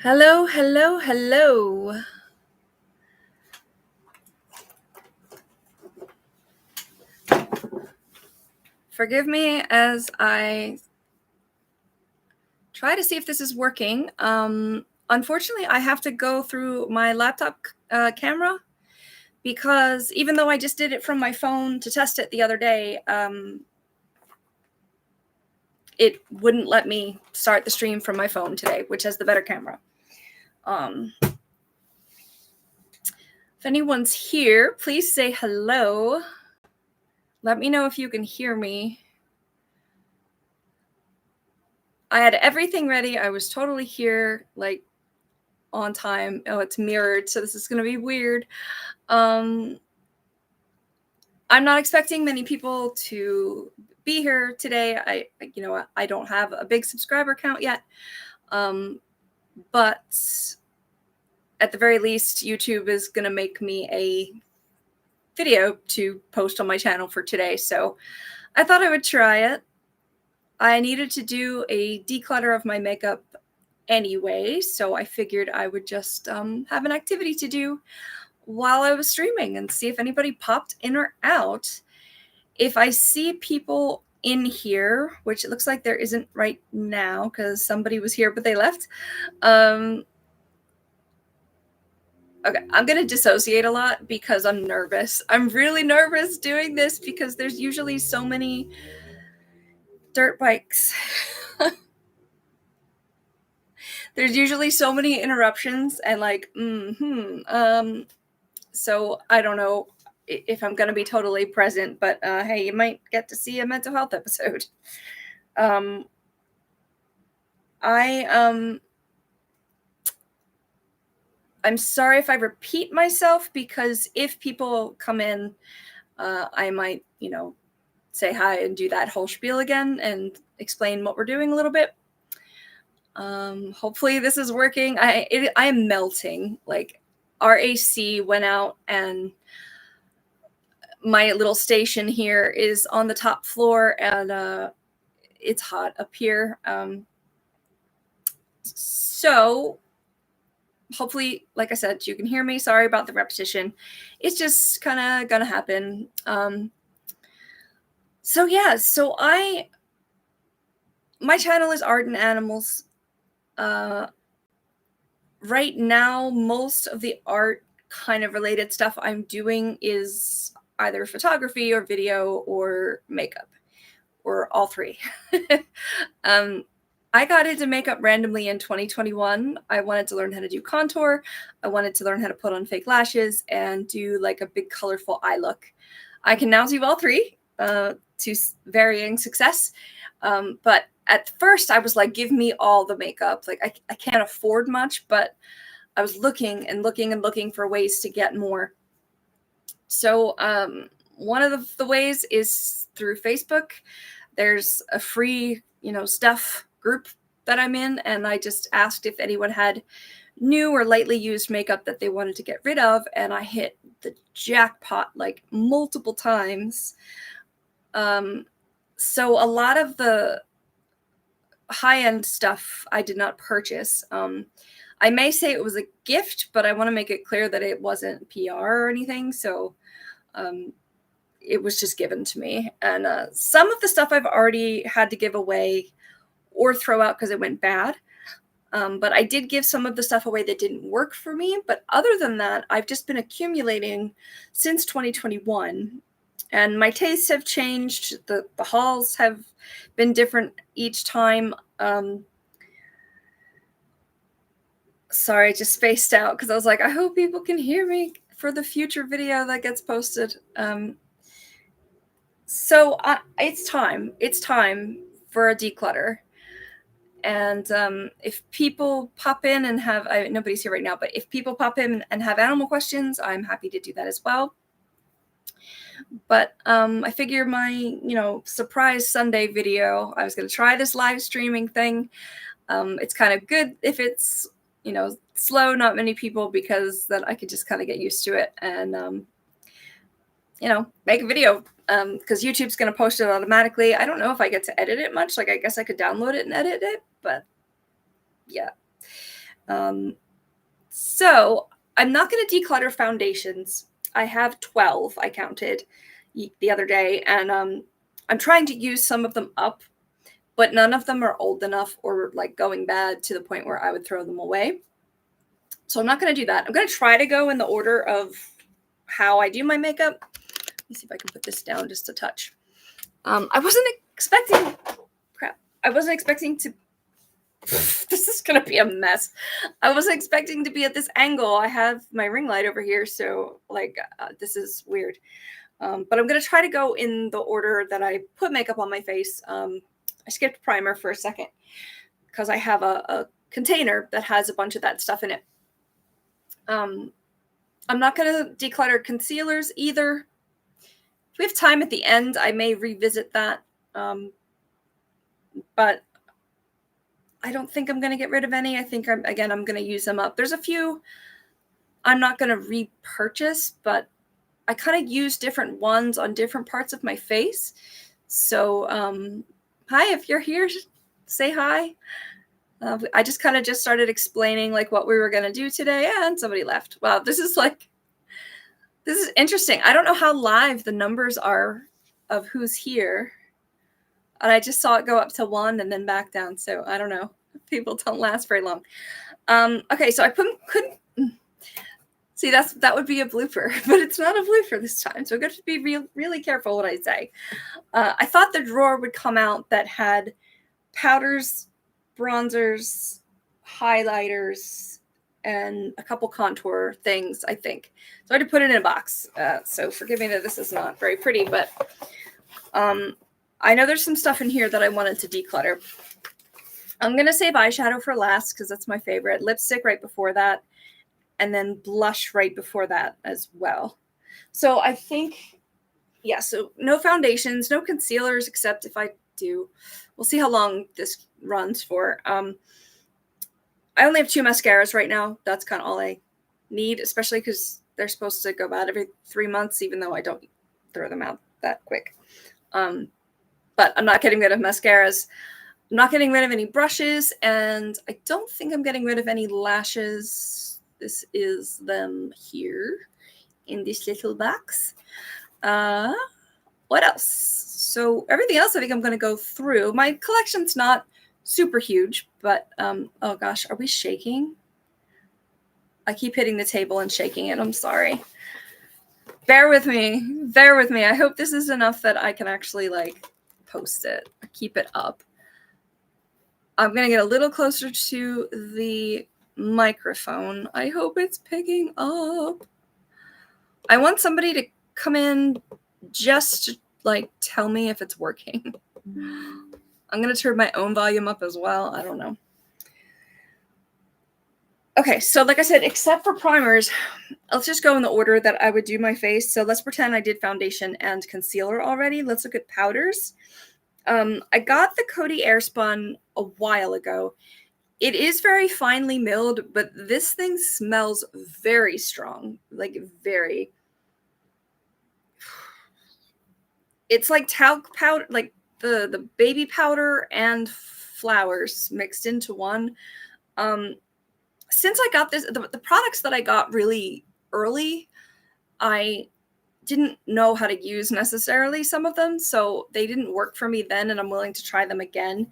Hello, hello, hello. Forgive me as I try to see if this is working. Unfortunately, I have to go through my laptop camera because even though I just did it from my phone to test it the other day, it wouldn't let me start the stream from my phone today, which has the better camera. If anyone's here, please say hello. Let me know if you can hear me. I had everything ready. I was totally here, like on time. Oh, it's mirrored, so this is going to be weird. I'm not expecting many people to be here today. I don't have a big subscriber count yet. But at the very least, YouTube is going to make me a video to post on my channel for today. So I thought I would try it. I needed to do a declutter of my makeup anyway, so I figured I would just have an activity to do while I was streaming and see if anybody popped in or out. If I see people in here, which it looks like there isn't right now because somebody was here but they left. Okay, I'm going to dissociate a lot because I'm nervous. I'm really nervous doing this because there's usually so many dirt bikes. There's usually so many interruptions and like, so I don't know if I'm going to be totally present, but hey, you might get to see a mental health episode. I'm sorry if I repeat myself because if people come in, I might, say hi and do that whole spiel again and explain what we're doing a little bit. Hopefully this is working. I am melting. Like our AC went out and my little station here is on the top floor and it's hot up here. So hopefully, like I said, you can hear me. Sorry about the repetition. It's just kind of gonna happen. So my channel is Art and Animals. Right now, most of the art kind of related stuff I'm doing is either photography or video or makeup or all three. I got into makeup randomly in 2021. I wanted to learn how to do contour. I wanted to learn how to put on fake lashes and do like a big colorful eye look. I can now do all three to varying success. But at first I was like, give me all the makeup. Like I can't afford much, but I was looking and looking and looking for ways to get more. So one of the ways is through Facebook. There's a free, stuff group that I'm in, and I just asked if anyone had new or lightly used makeup that they wanted to get rid of, and I hit the jackpot like multiple times. So a lot of the high-end stuff I did not purchase. I may say it was a gift, but I want to make it clear that it wasn't PR or anything. So it was just given to me. And some of the stuff I've already had to give away or throw out because it went bad. But I did give some of the stuff away that didn't work for me. But other than that, I've just been accumulating since 2021. And my tastes have changed. The hauls have been different each time. Sorry, I just spaced out because I was like, I hope people can hear me for the future video that gets posted. So it's time. It's time for a declutter. And if people pop in and have, nobody's here right now, but if people pop in and have animal questions, I'm happy to do that as well. But I figure my, surprise Sunday video, I was going to try this live streaming thing. It's kind of good if it's, slow, not many people, because then I could just kind of get used to it and, make a video. Because YouTube's going to post it automatically. I don't know if I get to edit it much. Like, I guess I could download it and edit it, but yeah. So I'm not going to declutter foundations. I have 12, I counted the other day, and I'm trying to use some of them up, but none of them are old enough or like going bad to the point where I would throw them away. So I'm not going to do that. I'm going to try to go in the order of how I do my makeup. Let me see if I can put this down just a touch. I wasn't expecting to this is gonna be a mess. I wasn't expecting to be at this angle. I have my ring light over here, so like this is weird. But I'm gonna try to go in the order that I put makeup on my face. I skipped primer for a second because I have a container that has a bunch of that stuff in it. I'm not gonna declutter concealers either. If we have time at the end, I may revisit that. But I don't think I'm going to get rid of any. I think, I'm going to use them up. There's a few I'm not going to repurchase, but I kind of use different ones on different parts of my face. So, hi, if you're here, say hi. I just kind of just started explaining like what we were going to do today, and somebody left. Wow, this is interesting. I don't know how live the numbers are of who's here. And I just saw it go up to 1 and then back down. So I don't know. People don't last very long. Okay, so I couldn't see that would be a blooper, but it's not a blooper this time. So I'm going to be really careful what I say. I thought the drawer would come out that had powders, bronzers, highlighters, and a couple contour things, I think. So I had to put it in a box. So forgive me that this is not very pretty, but I know there's some stuff in here that I wanted to declutter. I'm going to save eyeshadow for last because that's my favorite. Lipstick right before that. And then blush right before that as well. So I think, yeah, so no foundations, no concealers, except if I do. We'll see how long this runs for. I only have 2 mascaras right now. That's kind of all I need, especially because they're supposed to go bad every 3 months, even though I don't throw them out that quick. But I'm not getting rid of mascaras. I'm not getting rid of any brushes, and I don't think I'm getting rid of any lashes. This is them here in this little box. What else? So everything else I think I'm going to go through. My collection's not super huge, but oh gosh, are we shaking? I keep hitting the table and shaking it. I'm sorry. Bear with me. Bear with me. I hope this is enough that I can actually like post it. Keep it up. I'm going to get a little closer to the microphone. I hope it's picking up. I want somebody to come in just to like tell me if it's working. I'm going to turn my own volume up as well. I don't know. Okay, so like I said, except for primers, let's just go in the order that I would do my face. So let's pretend I did foundation and concealer already. Let's look at powders. I got the Coty Airspun a while ago. It is very finely milled, but this thing smells very strong, like very. It's like talc powder, like the baby powder and flowers mixed into one. Since I got this, the products that I got really early, I didn't know how to use necessarily some of them, so they didn't work for me then, and I'm willing to try them again.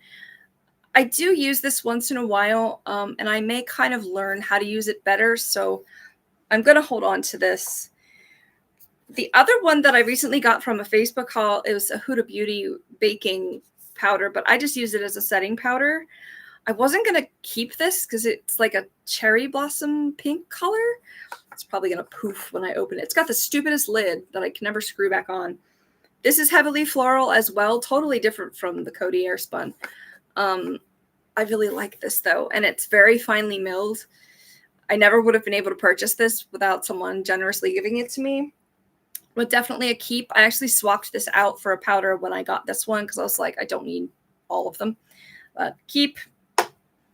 I do use this once in a while, and I may kind of learn how to use it better, so I'm going to hold on to this. The other one that I recently got from a Facebook haul, it was a Huda Beauty baking powder, but I just used it as a setting powder. I wasn't going to keep this because it's like a cherry blossom pink color. It's probably going to poof when I open it. It's got the stupidest lid that I can never screw back on. This is heavily floral as well. Totally different from the Coty Airspun. I really like this though. And it's very finely milled. I never would have been able to purchase this without someone generously giving it to me. But definitely a keep. I actually swapped this out for a powder when I got this one because I was like, I don't need all of them. But keep.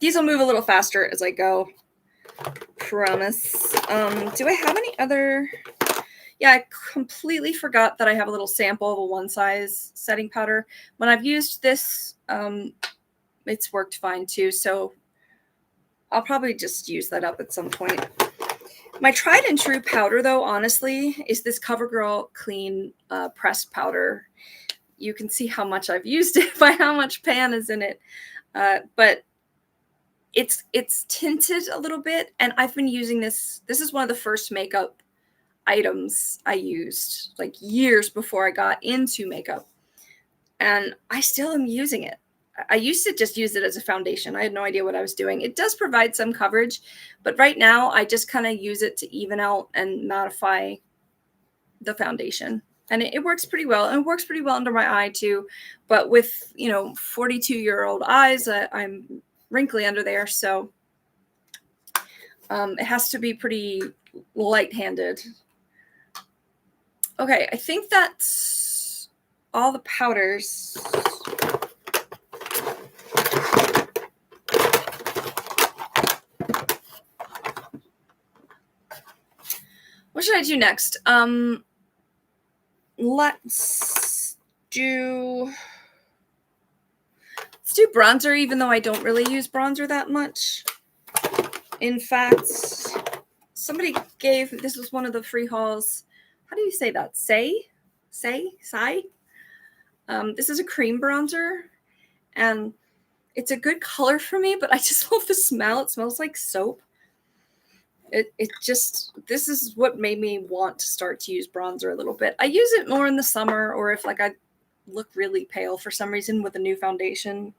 These will move a little faster as I go. Promise. Do I have any other? Yeah, I completely forgot that I have a little sample of a one size setting powder. When I've used this, it's worked fine too. So I'll probably just use that up at some point. My tried and true powder, though, honestly, is this CoverGirl Clean pressed powder. You can see how much I've used it by how much pan is in it. But it's tinted a little bit, and I've been using this. This is one of the first makeup items I used, like years before I got into makeup. And I still am using it. I used to just use it as a foundation. I had no idea what I was doing. It does provide some coverage, but right now I just kind of use it to even out and mattify the foundation. And it works pretty well. And it works pretty well under my eye too. But with, 42-year-old eyes, I'm wrinkly under there. So it has to be pretty light-handed. Okay, I think that's all the powders. What should I do next? Let's do bronzer, even though I don't really use bronzer that much. In fact, somebody this was one of the free hauls. How do you say that? Sai? This is a cream bronzer, and it's a good color for me, but I just love the smell. It smells like soap. This is what made me want to start to use bronzer a little bit. I use it more in the summer, or if I look really pale for some reason with a new foundation.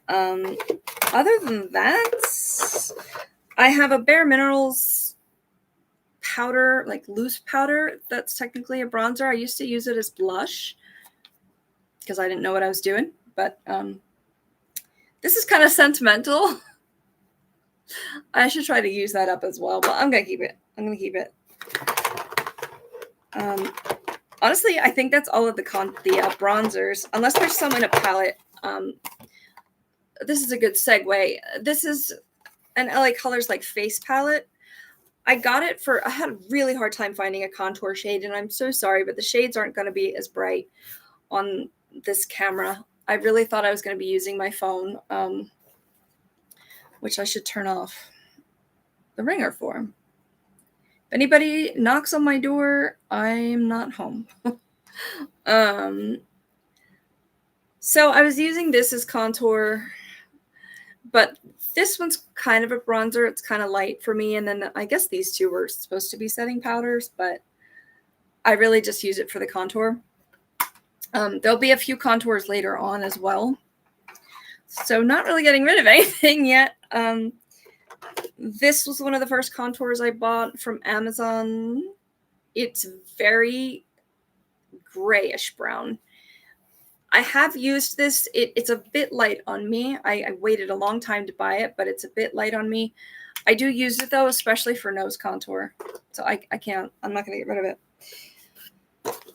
Other than that, I have a Bare Minerals powder, like loose powder. That's technically a bronzer. I used to use it as blush because I didn't know what I was doing. But this is kind of sentimental. I should try to use that up as well, but I'm going to keep it. Honestly, I think that's all of the bronzers, unless there's some in a palette. This is a good segue. This is an LA Colors face palette. I got it I had a really hard time finding a contour shade, and I'm so sorry, but the shades aren't going to be as bright on this camera. I really thought I was going to be using my phone, which I should turn off the ringer for. If anybody knocks on my door, I'm not home. So I was using this as contour, but this one's kind of a bronzer. It's kind of light for me. And then I guess these two were supposed to be setting powders, but I really just use it for the contour. There'll be a few contours later on as well. So not really getting rid of anything yet. This was one of the first contours I bought from Amazon. It's very grayish brown. I have used this. It's a bit light on me. I waited a long time to buy it, but it's a bit light on me. I do use it, though, especially for nose contour. So I'm not going to get rid of it.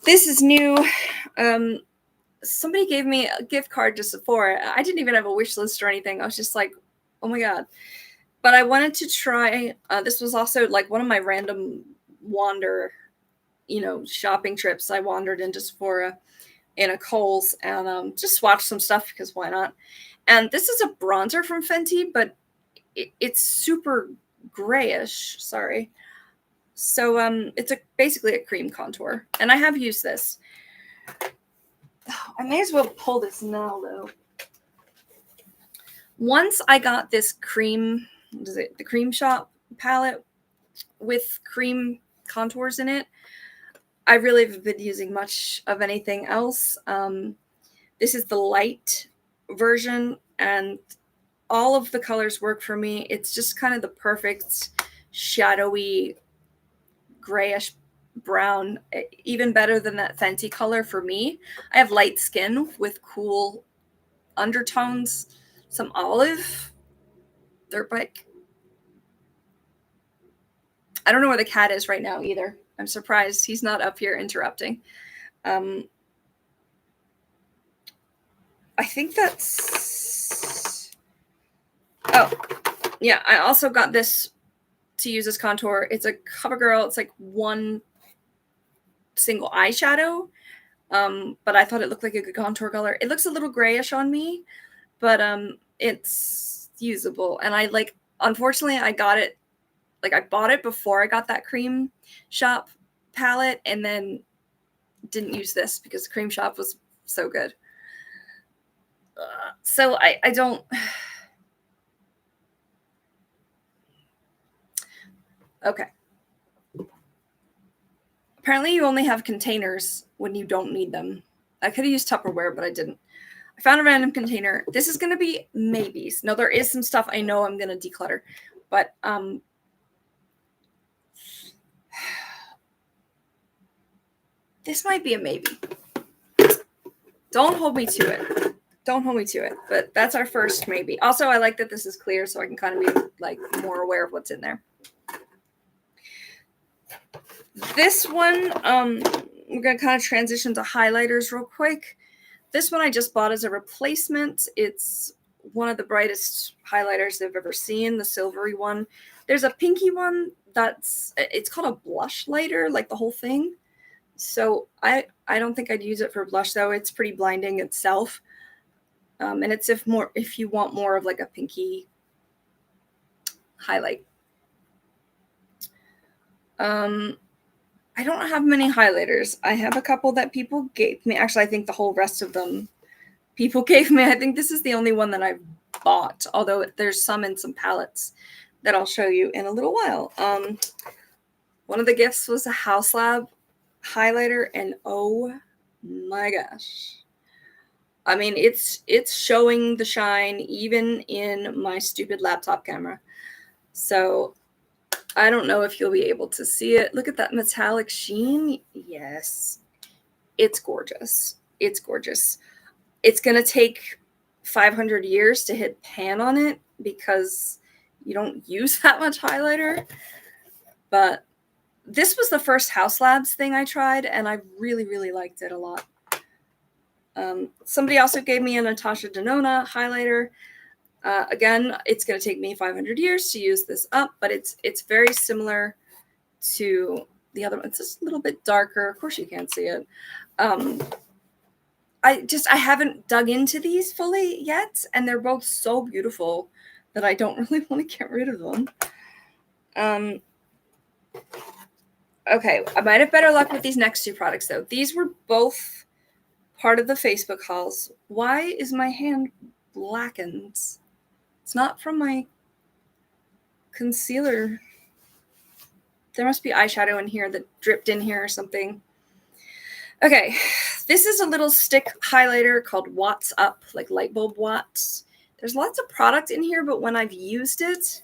This is new. Somebody gave me a gift card to Sephora. I didn't even have a wish list or anything. I was just like, oh my God. But I wanted to try, this was also one of my random shopping trips. I wandered into Sephora in a Kohl's and just swatched some stuff because why not? And this is a bronzer from Fenty, but it's super grayish. Sorry. So it's basically a cream contour, and I have used this. I may as well pull this now, though. Once I got this cream, the Cream Shop palette with cream contours in it, I really haven't been using much of anything else. This is the light version, and all of the colors work for me. It's just kind of the perfect shadowy grayish brown, even better than that Fenty color for me. I have light skin with cool undertones, some olive, dirt bike. I don't know where the cat is right now either. I'm surprised he's not up here interrupting. I think that's... Oh, yeah, I also got this to use as contour. It's a CoverGirl. It's one single eyeshadow, but I thought it looked like a good contour color. It looks a little grayish on me, but it's usable, and I unfortunately, I got it, like I bought it before I got that Cream Shop palette, and then didn't use this because Cream Shop was so good. So I don't. Okay. Apparently you only have containers when you don't need them. I could have used Tupperware, but I didn't. I found a random container. This is going to be maybes. No, there is some stuff I know I'm going to declutter, but this might be a maybe. Don't hold me to it. Don't hold me to it, but that's our first maybe. Also, I like that this is clear so I can kind of be like more aware of what's in there. This one, we're going to kind of transition to highlighters real quick. This one I just bought as a replacement. It's one of the brightest highlighters I've ever seen, the silvery one. There's a pinky one it's called a blush lighter, like the whole thing. So I don't think I'd use it for blush, though. It's pretty blinding itself. And it's if you want more of like a pinky highlight. I don't have many highlighters. I have a couple that people gave me. Actually, I think the whole rest of them people gave me. I think this is the only one that I've bought, although there's some in some palettes that I'll show you in a little while. One of the gifts was a House Lab highlighter, and oh my gosh. I mean, it's showing the shine even in my stupid laptop camera. So I don't know if you'll be able to see it. Look at that metallic sheen. Yes. It's gorgeous. It's gorgeous. It's going to take 500 years to hit pan on it because you don't use that much highlighter. But this was the first House Labs thing I tried, and I really, really liked it a lot. Somebody also gave me a Natasha Denona highlighter. Again, it's going to take me 500 years to use this up, but it's very similar to the other one. It's just a little bit darker. Of course, you can't see it. I haven't dug into these fully yet, and they're both so beautiful that I don't really want to get rid of them. Okay, I might have better luck with these next two products, though. These were both part of the Facebook hauls. Why is my hand blackened? It's not from my concealer. There must be eyeshadow in here that dripped in here or something. Okay, this is a little stick highlighter called Watts Up, like light bulb watts. There's lots of product in here, but when I've used it,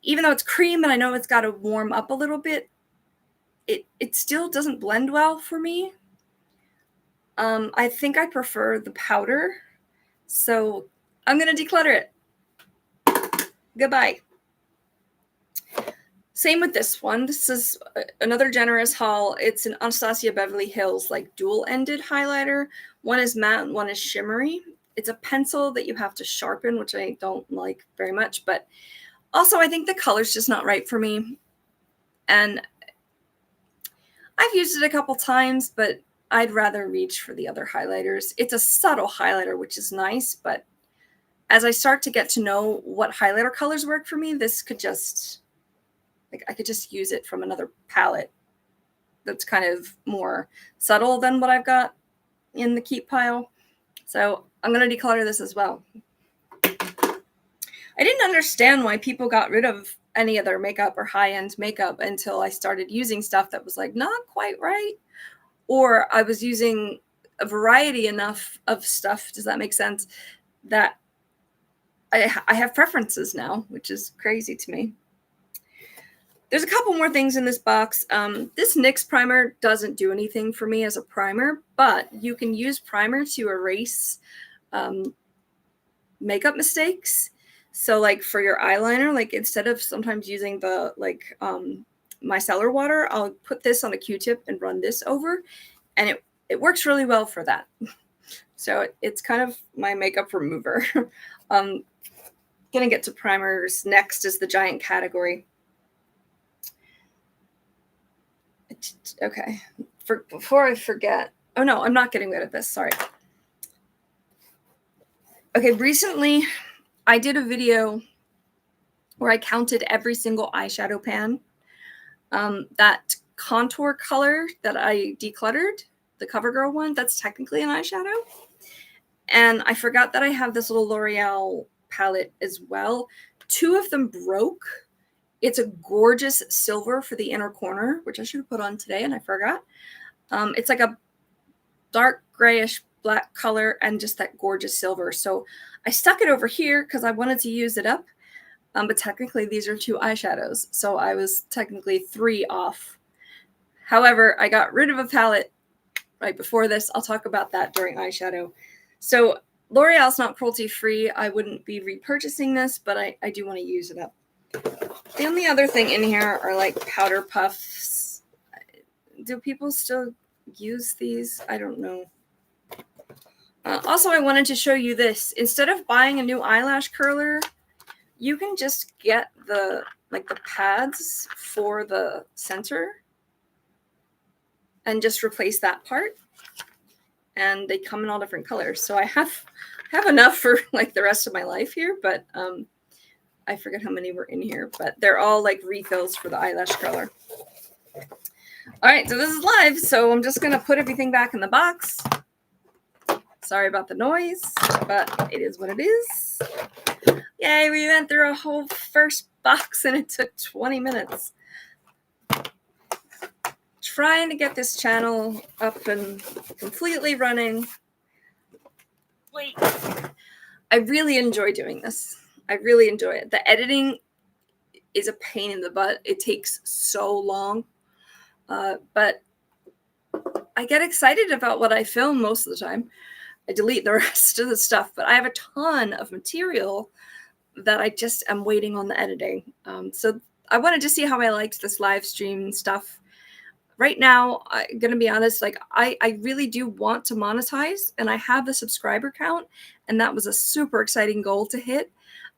even though it's cream and I know it's got to warm up a little bit, it still doesn't blend well for me. I think I prefer the powder, so I'm going to declutter it. Goodbye. Same with this one. This is another generous haul. It's an Anastasia Beverly Hills like dual-ended highlighter. One is matte and one is shimmery. It's a pencil that you have to sharpen, which I don't like very much, but also I think the color's just not right for me. And I've used it a couple times, but I'd rather reach for the other highlighters. It's a subtle highlighter, which is nice, but as I start to get to know what highlighter colors work for me, this could just, like, I could just use it from another palette that's kind of more subtle than what I've got in the keep pile. So I'm going to declutter this as well. I didn't understand why people got rid of any of their makeup or high-end makeup until I started using stuff that was like not quite right, or I was using a variety enough of stuff, does that make sense, that I have preferences now, which is crazy to me. There's a couple more things in this box. This NYX primer doesn't do anything for me as a primer, but you can use primer to erase makeup mistakes. So like for your eyeliner, like instead of sometimes using the micellar water, I'll put this on a Q-tip and run this over, and it works really well for that. So it's kind of my makeup remover. Gonna get to primers next is the giant category. Okay, before I forget. Oh no, I'm not getting rid of this. Sorry. Okay, recently I did a video where I counted every single eyeshadow pan. That contour color that I decluttered, the CoverGirl one, that's technically an eyeshadow. And I forgot that I have this little L'Oreal palette as well. 2 of them broke. It's a gorgeous silver for the inner corner, which I should have put on today and I forgot. It's like a dark grayish black color and just that gorgeous silver. So I stuck it over here because I wanted to use it up. But technically these are 2 eyeshadows. So I was technically 3 off. However, I got rid of a palette right before this. I'll talk about that during eyeshadow. So L'Oreal's not cruelty free. I wouldn't be repurchasing this, but I do want to use it up. The only other thing in here are like powder puffs. Do people still use these? I don't know. Also, I wanted to show you this. Instead of buying a new eyelash curler, you can just get the pads for the center and just replace that part. And they come in all different colors. So I have enough for like the rest of my life here, but I forget how many were in here, but they're all like refills for the eyelash curler. All right, so this is live, so I'm just gonna put everything back in the box. Sorry about the noise, but it is what it is. Yay, we went through a whole first box and it took 20 minutes. Trying to get this channel up and completely running. Wait. I really enjoy doing this. I really enjoy it. The editing is a pain in the butt. It takes so long. But I get excited about what I film most of the time. I delete the rest of the stuff, but I have a ton of material that I just am waiting on the editing. So I wanted to see how I liked this live stream stuff. Right now, I'm going to be honest, like I really do want to monetize, and I have the subscriber count, and that was a super exciting goal to hit.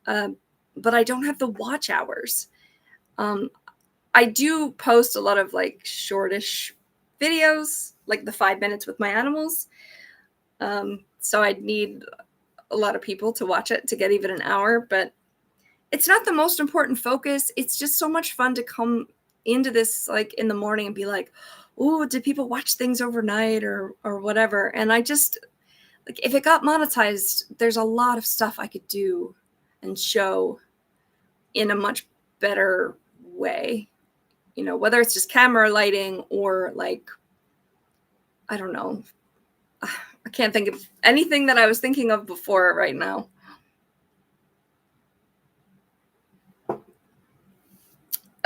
But I don't have the watch hours. I do post a lot of like shortish videos, like the 5 minutes with my animals. So I'd need a lot of people to watch it to get even an hour, but it's not the most important focus. It's just so much fun to come into this like in the morning and be like, oh, did people watch things overnight or whatever? And I just, like, if it got monetized, there's a lot of stuff I could do and show in a much better way. You know, whether it's just camera lighting or like, I don't know. I can't think of anything that I was thinking of before right now.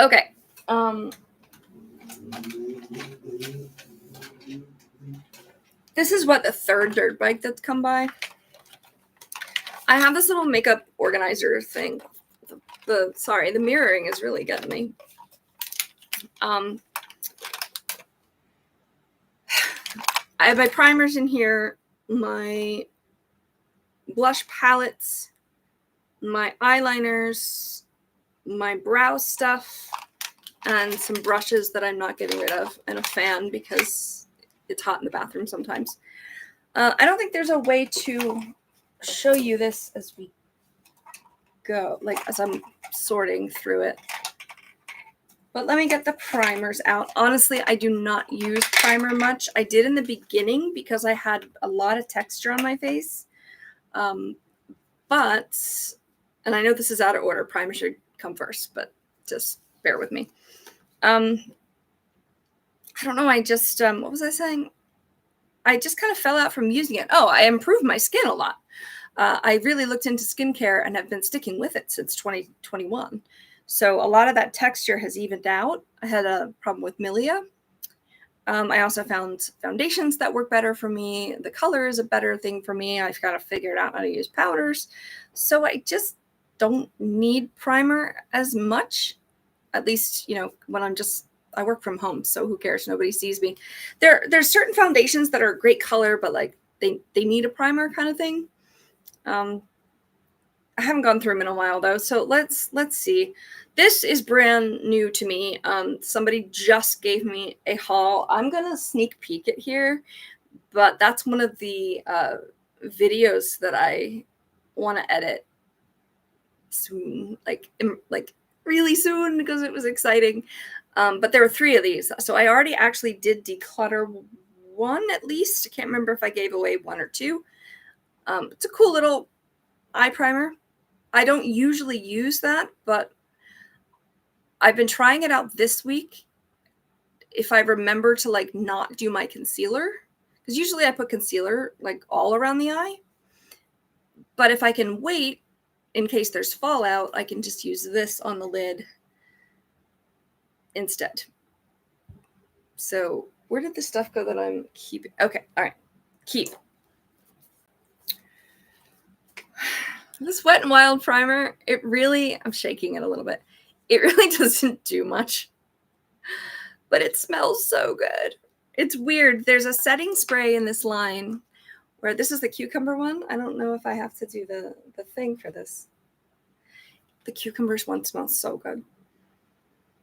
Okay. This is what the third dirt bike that's come by. I have this little makeup organizer thing. The mirroring is really getting me. I have my primers in here, my blush palettes, my eyeliners, my brow stuff, and some brushes that I'm not getting rid of, and a fan because it's hot in the bathroom sometimes. I don't think there's a way to show you this as we go, like as I'm sorting through it. But let me get the primers out. Honestly, I do not use primer much. I did in the beginning because I had a lot of texture on my face. But, and I know this is out of order, primer should come first, but just bear with me. I don't know, I just, what was I saying? I just kind of fell out from using it. Oh, I improved my skin a lot. I really looked into skincare and have been sticking with it since 2021. So a lot of that texture has evened out. I had a problem with milia. I also found foundations that work better for me. The color is a better thing for me. I've got to figure out how to use powders. So I just don't need primer as much. At least, you know, when I work from home, so who cares? Nobody sees me. There's certain foundations that are a great color, but like they need a primer kind of thing. I haven't gone through them in a while though, so let's see. This is brand new to me. Somebody just gave me a haul. I'm gonna sneak peek it here, but that's one of the videos that I want to edit. soon, like really soon, because it was exciting. But there were 3 of these. So I already actually did declutter 1 at least. I can't remember if I gave away 1 or 2. It's a cool little eye primer. I don't usually use that, but I've been trying it out this week. If I remember to like not do my concealer, because usually I put concealer like all around the eye. But if I can wait in case there's fallout, I can just use this on the lid instead. So where did the stuff go that I'm keeping? Okay, all right, keep. This Wet n Wild primer, it really, I'm shaking it a little bit. It really doesn't do much, but it smells so good. It's weird. There's a setting spray in this line where this is the cucumber one. I don't know if I have to do the thing for this. The cucumbers one smells so good.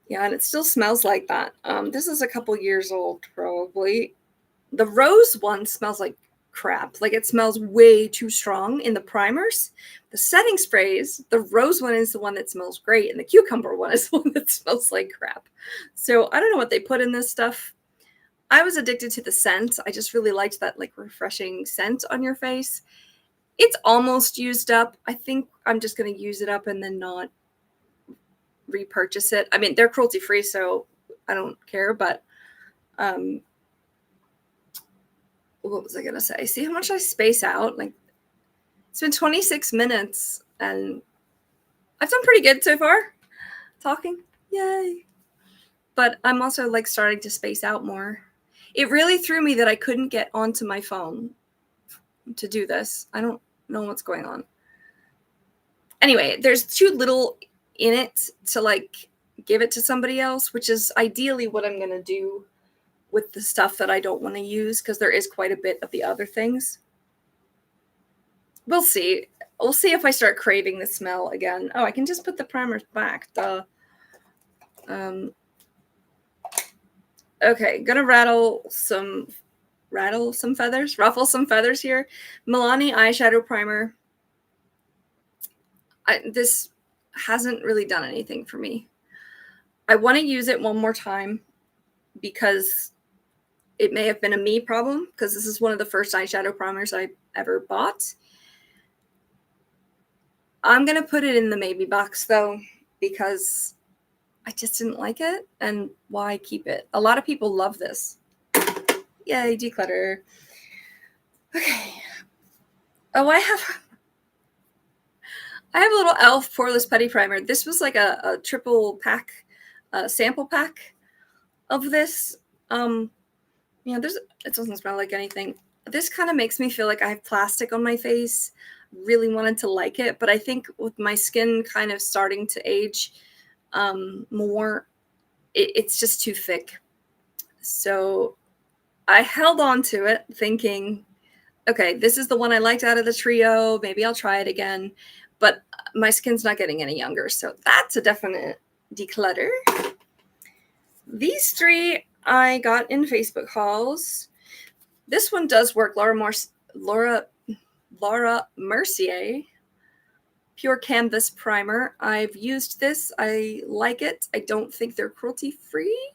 Yeah, and it still smells like that. This is a couple years old, probably. The rose one smells like crap. Like it smells way too strong in the primers. The setting sprays, the rose one is the one that smells great, and the cucumber one is the one that smells like crap. So I don't know what they put in this stuff. I was addicted to the scent. I just really liked that like refreshing scent on your face. It's almost used up. I think I'm just going to use it up and then not repurchase it. I mean, they're cruelty free, so I don't care, but what was I going to say? See how much I space out? Like, it's been 26 minutes and I've done pretty good so far talking. Yay. But I'm also like starting to space out more. It really threw me that I couldn't get onto my phone to do this. I don't know what's going on. Anyway, there's too little in it to like give it to somebody else, which is ideally what I'm going to do with the stuff that I don't want to use, because there is quite a bit of the other things. We'll see. We'll see if I start craving the smell again. Oh, I can just put the primers back. Duh. Okay, gonna ruffle some feathers here. Milani eyeshadow primer. This hasn't really done anything for me. I want to use it one more time because it may have been a me problem, because this is one of the first eyeshadow primers I ever bought. I'm going to put it in the maybe box though, because I just didn't like it, and why keep it? A lot of people love this. Yay, declutter. Okay. Oh, I have a little e.l.f. Poreless Putty Primer. This was like a triple pack, sample pack of this. Yeah, it doesn't smell like anything. This kind of makes me feel like I have plastic on my face. Really wanted to like it, but I think with my skin kind of starting to age more, it's just too thick. So I held on to it thinking, okay, this is the one I liked out of the trio. Maybe I'll try it again. But my skin's not getting any younger, so that's a definite declutter. These 3 I got in Facebook hauls. This one does work. Laura Mercier Pure Canvas Primer. I've used this. I like it. I don't think they're cruelty free,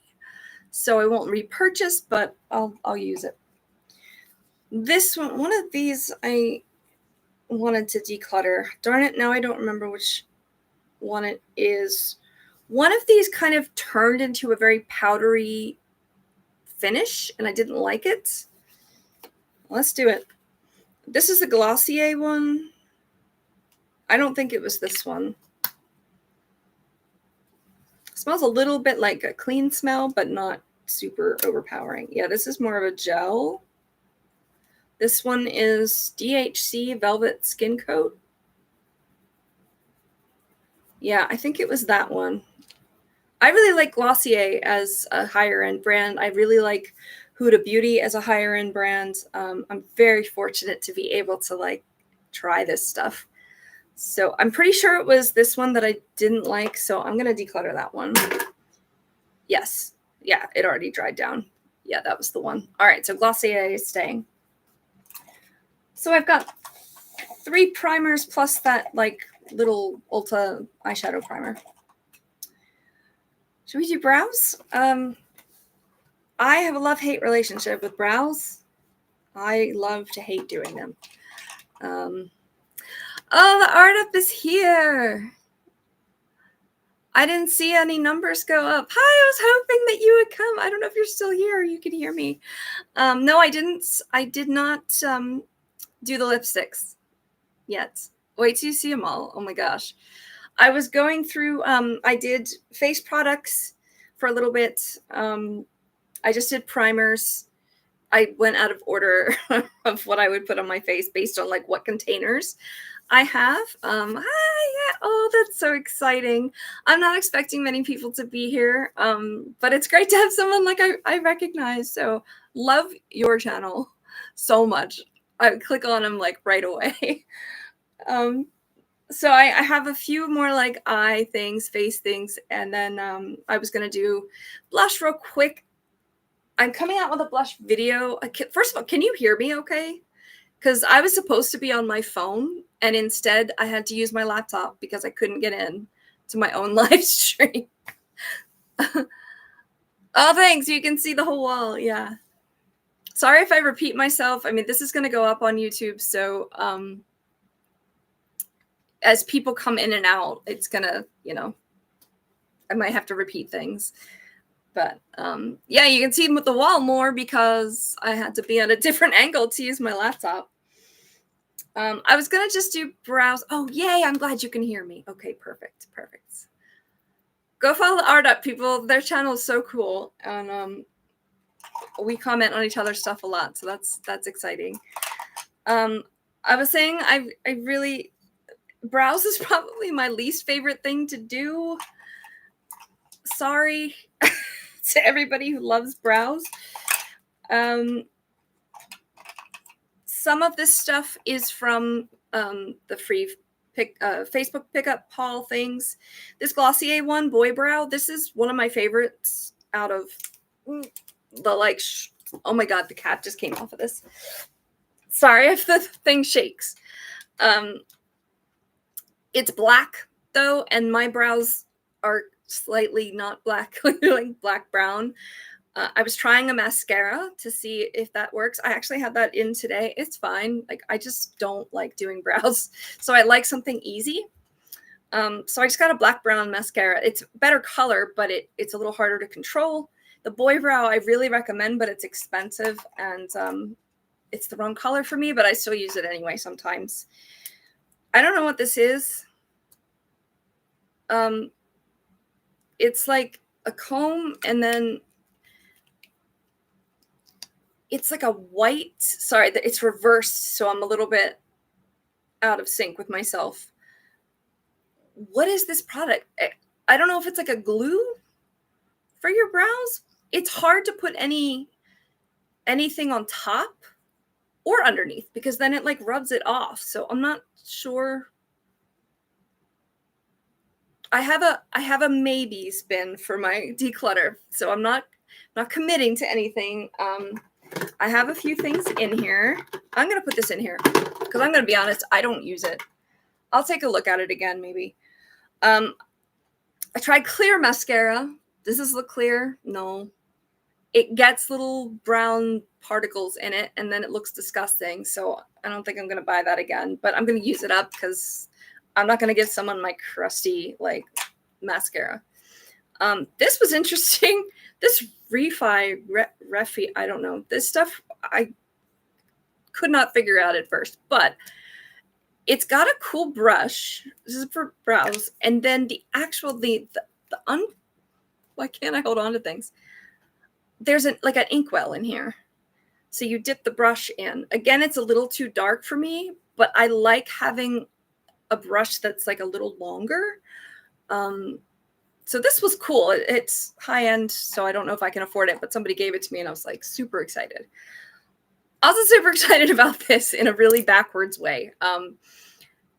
so I won't repurchase, but I'll use it. This one of these I wanted to declutter. Darn it, now I don't remember which one it is. One of these kind of turned into a very powdery finish, and I didn't like it. Let's do it. This is the Glossier one. I don't think it was this one. It smells a little bit like a clean smell, but not super overpowering. Yeah, this is more of a gel. This one is DHC Velvet Skin Coat. Yeah, I think it was that one. I really like Glossier as a higher end brand. I really like Huda Beauty as a higher end brand. I'm very fortunate to be able to like try this stuff. So I'm pretty sure it was this one that I didn't like. So I'm going to declutter that one. Yes. Yeah, it already dried down. Yeah, that was the one. All right, so Glossier is staying. So I've got 3 primers plus that like little Ulta eyeshadow primer. Should we do brows? I have a love-hate relationship with brows. I love to hate doing them. Oh, the art up is here. I didn't see any numbers go up. Hi, I was hoping that you would come. I don't know if you're still here or you can hear me. No, I didn't. I did not do the lipsticks yet. Wait till you see them all. Oh my gosh. I was going through, I did face products for a little bit. I just did primers. I went out of order of what I would put on my face based on like what containers I have. Hi, yeah. Oh, that's so exciting. I'm not expecting many people to be here, but it's great to have someone like I recognize. So love your channel so much. I would click on them like right away. So I have a few more like eye things, face things, and then I was going to do blush real quick. I'm coming out with a blush video. First of all, can you hear me okay? Because I was supposed to be on my phone, and instead I had to use my laptop because I couldn't get in to my own live stream. Oh, thanks. You can see the whole wall. Yeah. Sorry if I repeat myself. I mean, this is going to go up on YouTube, so as people come in and out, it's going to, I might have to repeat things. But yeah, you can see with the wall more because I had to be at a different angle to use my laptop. I was going to just do brows. Oh, yay. I'm glad you can hear me. Okay, perfect. Perfect. Go follow the art up, people. Their channel is so cool. And we comment on each other's stuff a lot. So that's exciting. I was saying I really... brows is probably my least favorite thing to do. Sorry to everybody who loves brows. Some of this stuff is from the free Facebook pickup haul things. This Glossier one, Boy Brow, this is one of my favorites out of the like, oh my God, the cap just came off of this. Sorry if the thing shakes. It's black though, and my brows are slightly not black, like black brown. I was trying a mascara to see if that works. I actually had that in today. It's fine. Like, I just don't like doing brows, so I like something easy. So I just got a black brown mascara. It's better color, but it's a little harder to control. The Boy Brow I really recommend, but it's expensive and it's the wrong color for me, but I still use it anyway sometimes. I don't know what this is. It's like a comb, and then it's like a white, sorry, it's reversed, so I'm a little bit out of sync with myself. What is this product? I don't know if it's like a glue for your brows. It's hard to put anything on top or underneath because then it like rubs it off. So I'm not sure. I have a maybe spin for my declutter, so I'm not committing to anything. I have a few things in here. I'm gonna put this in here because I'm gonna be honest, I don't use it. I'll take a look at it again maybe. I tried clear mascara. Does this look clear? No. It gets little brown particles in it, and then it looks disgusting. So I don't think I'm gonna buy that again. But I'm gonna use it up because I'm not going to give someone my crusty, like, mascara. This was interesting. This Refi, I don't know. This stuff, I could not figure out at first. But it's got a cool brush. This is for brows. And then the actual, why can't I hold on to things? There's like an inkwell in here. So you dip the brush in. Again, it's a little too dark for me. But I like having a brush that's like a little longer. So this was cool. It's high end, so I don't know if I can afford it, but somebody gave it to me and I was like super excited. Also super excited about this in a really backwards way.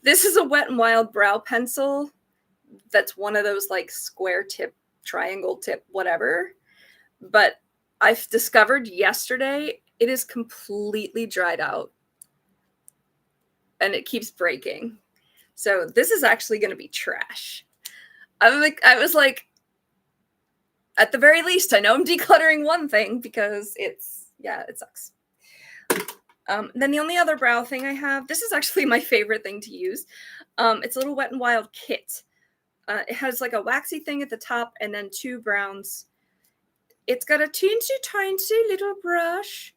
This is a Wet n Wild brow pencil. That's one of those like square tip, triangle tip, whatever. But I've discovered yesterday it is completely dried out and it keeps breaking. So this is actually going to be trash. I was like, at the very least, I know I'm decluttering one thing because it sucks. Then the only other brow thing I have, this is actually my favorite thing to use. It's a little Wet n Wild kit. It has like a waxy thing at the top and then 2 browns. It's got a teensy tiny little brush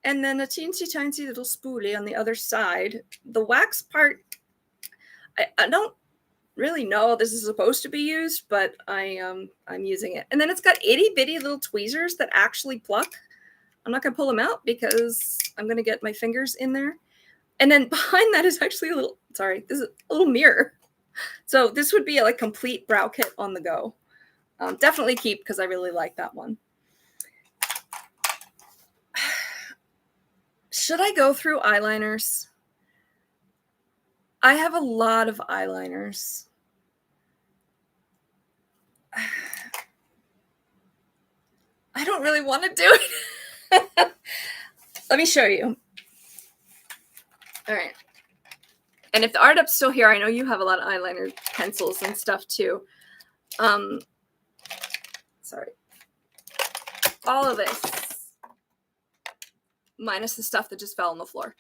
and then a teensy tiny little spoolie on the other side. The wax part, I don't really know this is supposed to be used, but I'm using it. And then it's got itty bitty little tweezers that actually pluck. I'm not going to pull them out because I'm going to get my fingers in there. And then behind that is actually this is a little mirror. So this would be a complete brow kit on the go. Definitely keep because I really like that one. Should I go through eyeliners? I have a lot of eyeliners. I don't really want to do it. Let me show you. All right. And if the art up's still here, I know you have a lot of eyeliner pencils and stuff too. Sorry. All of this, minus the stuff that just fell on the floor.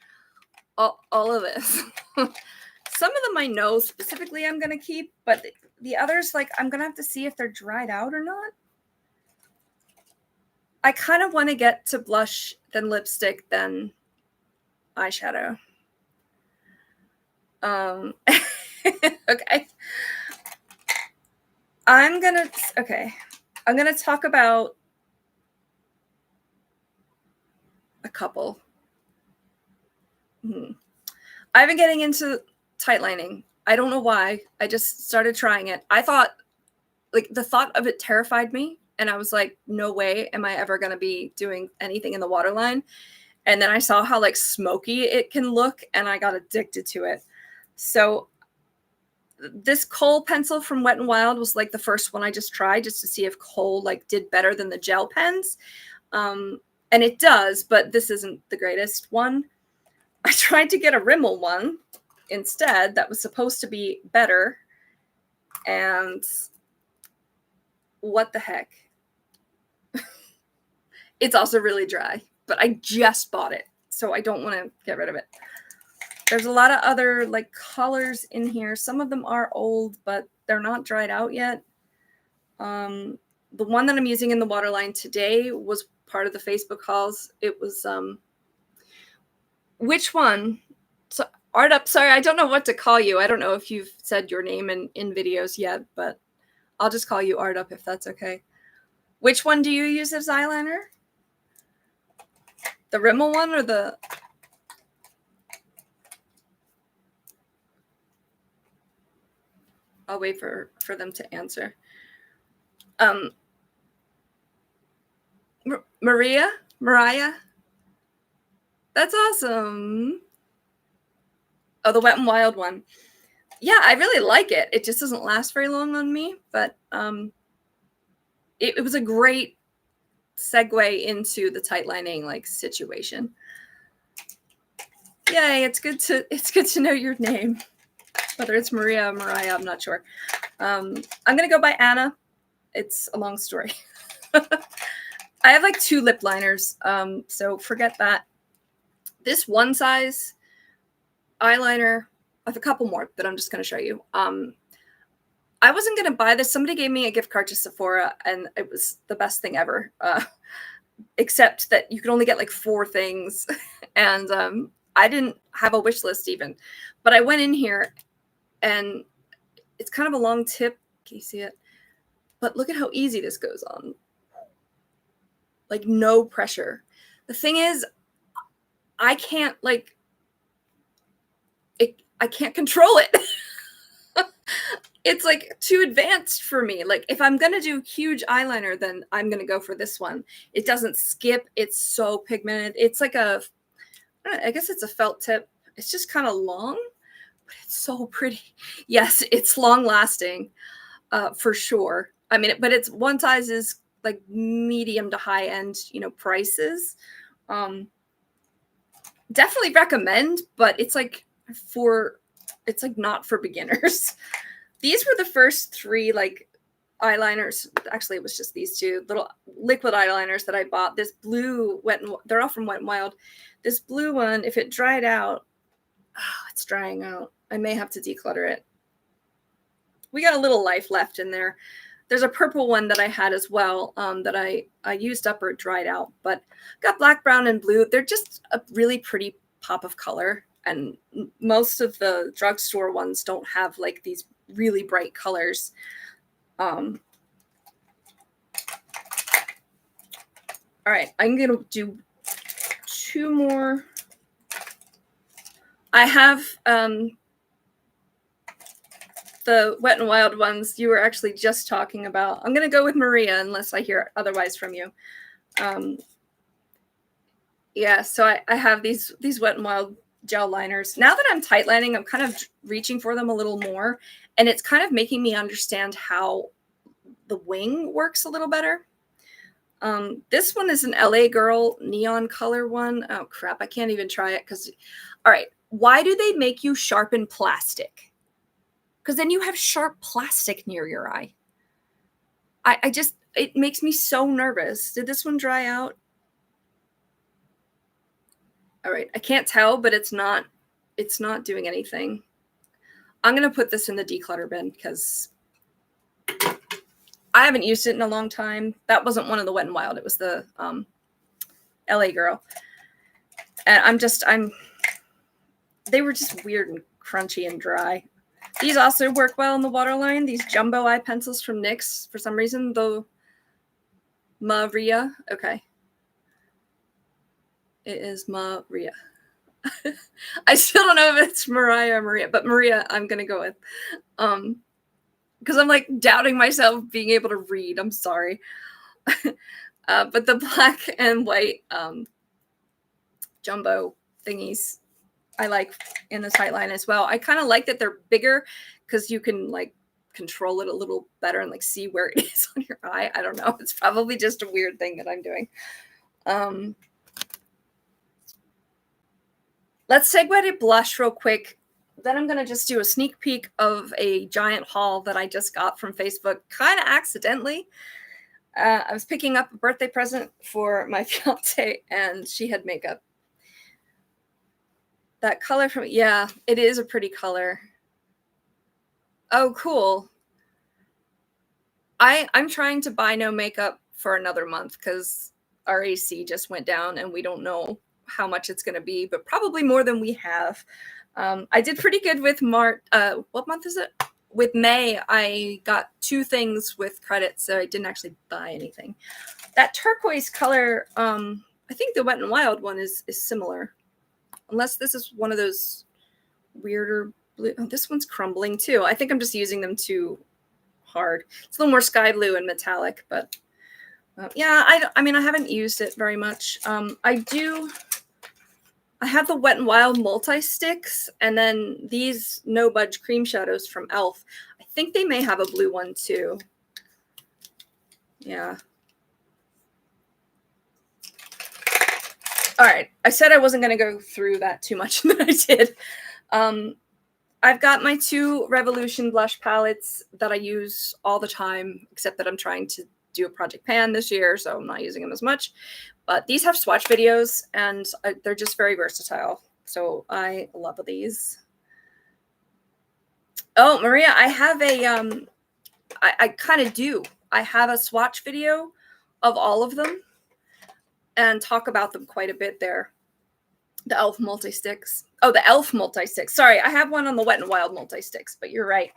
All of this. Some of them I know specifically I'm going to keep, but the others, I'm going to have to see if they're dried out or not. I kind of want to get to blush, then lipstick, then eyeshadow. Okay. I'm going to talk about a couple. I've been getting into tight lining. I don't know why. I just started trying it. I thought, the thought of it terrified me. And I was like, no way am I ever going to be doing anything in the waterline. And then I saw how smoky it can look and I got addicted to it. So this kohl pencil from Wet n Wild was the first one I just tried just to see if kohl did better than the gel pens. And it does, but this isn't the greatest one. I tried to get a Rimmel one instead that was supposed to be better. And what the heck? It's also really dry, but I just bought it, so I don't want to get rid of it. There's a lot of other colors in here. Some of them are old, but they're not dried out yet. The one that I'm using in the waterline today was part of the Facebook hauls. It was, which one? So Art Up, sorry, I don't know what to call you. I don't know if you've said your name in videos yet, but I'll just call you Art Up if that's okay. Which one do you use as eyeliner? The Rimmel one or the... I'll wait for them to answer. Mariah? That's awesome. Oh, the Wet n Wild one. Yeah, I really like it. It just doesn't last very long on me, but it was a great segue into the tight lining situation. Yay, it's good to know your name. Whether it's Maria or Mariah, I'm not sure. I'm gonna go by Anna. It's a long story. I have 2 lip liners, so forget that. This one size eyeliner, I have a couple more that I'm just gonna show you. I wasn't gonna buy this. Somebody gave me a gift card to Sephora, and it was the best thing ever. Except that you could only get 4 things, and I didn't have a wish list even. But I went in here, and it's kind of a long tip. Can you see it? But look at how easy this goes on. No pressure. The thing is, I can't I can't control it. It's too advanced for me. If I'm gonna do huge eyeliner, then I'm gonna go for this one. It doesn't skip. It's so pigmented. It's I guess it's a felt tip. It's just kind of long, but it's so pretty. Yes, it's long lasting, for sure. I mean, but it's one size is medium to high end, prices. Definitely recommend, but it's it's like not for beginners. These were the first 3 like eyeliners. Actually, it was just these 2 little liquid eyeliners that I bought. This blue they're all from Wet n Wild. This blue one, if it dried out, oh, it's drying out. I may have to declutter it. We got a little life left in there. There's a purple one that I had as well that I used up or dried out, but got black, brown, and blue. They're just a really pretty pop of color, and most of the drugstore ones don't have like these really bright colors. All right, I'm gonna do 2 more. I have the Wet n Wild ones you were actually just talking about. I'm gonna go with Maria unless I hear otherwise from you. Yeah, so I have these Wet n Wild gel liners. Now that I'm tight lining, I'm kind of reaching for them a little more, and it's kind of making me understand how the wing works a little better. This one is an LA Girl neon color one. Oh crap, I can't even try it because, all right, why do they make you sharpen plastic? Because then you have sharp plastic near your eye. I just, it makes me so nervous. Did this one dry out? All right, I can't tell, but it's not doing anything. I'm going to put this in the declutter bin because I haven't used it in a long time. That wasn't one of the Wet n Wild. It was the LA Girl. And they were just weird and crunchy and dry. These also work well in the waterline. These jumbo eye pencils from NYX, for some reason, the Maria. Okay. It is Maria. I still don't know if it's Mariah or Maria, but Maria I'm going to go with. Because I'm like doubting myself being able to read. I'm sorry. But the black and white jumbo thingies I like in the tight line as well. I kind of like that they're bigger because you can like control it a little better and like see where it is on your eye. I don't know. It's probably just a weird thing that I'm doing. Let's segue to blush real quick. Then I'm going to just do a sneak peek of a giant haul that I just got from Facebook, kind of accidentally. I was picking up a birthday present for my fiance, and she had makeup. That color from, yeah, it is a pretty color. Oh, cool. I'm trying to buy no makeup for another month because our AC just went down, and we don't know how much it's going to be, but probably more than we have. I did pretty good with March. What month is it? With May, I got 2 things with credits, so I didn't actually buy anything. That turquoise color, I think the Wet n Wild one is similar. Unless this is one of those weirder blue. Oh, this one's crumbling too. I think I'm just using them too hard. It's a little more sky blue and metallic, but yeah, I mean, I haven't used it very much. I have the Wet n Wild multi-sticks, and then these No Budge cream shadows from e.l.f. I think they may have a blue one too. Yeah. All right. I said I wasn't going to go through that too much, and then I did. I've got my 2 Revolution blush palettes that I use all the time, except that I'm trying to do a Project Pan this year, so I'm not using them as much. But these have swatch videos, and they're just very versatile. So I love these. Oh, Maria, I have a, I kind of do. I have a swatch video of all of them and talk about them quite a bit there. The e.l.f. multi-sticks. Oh, the e.l.f. multi-sticks. Sorry, I have one on the Wet n Wild multi-sticks, but you're right.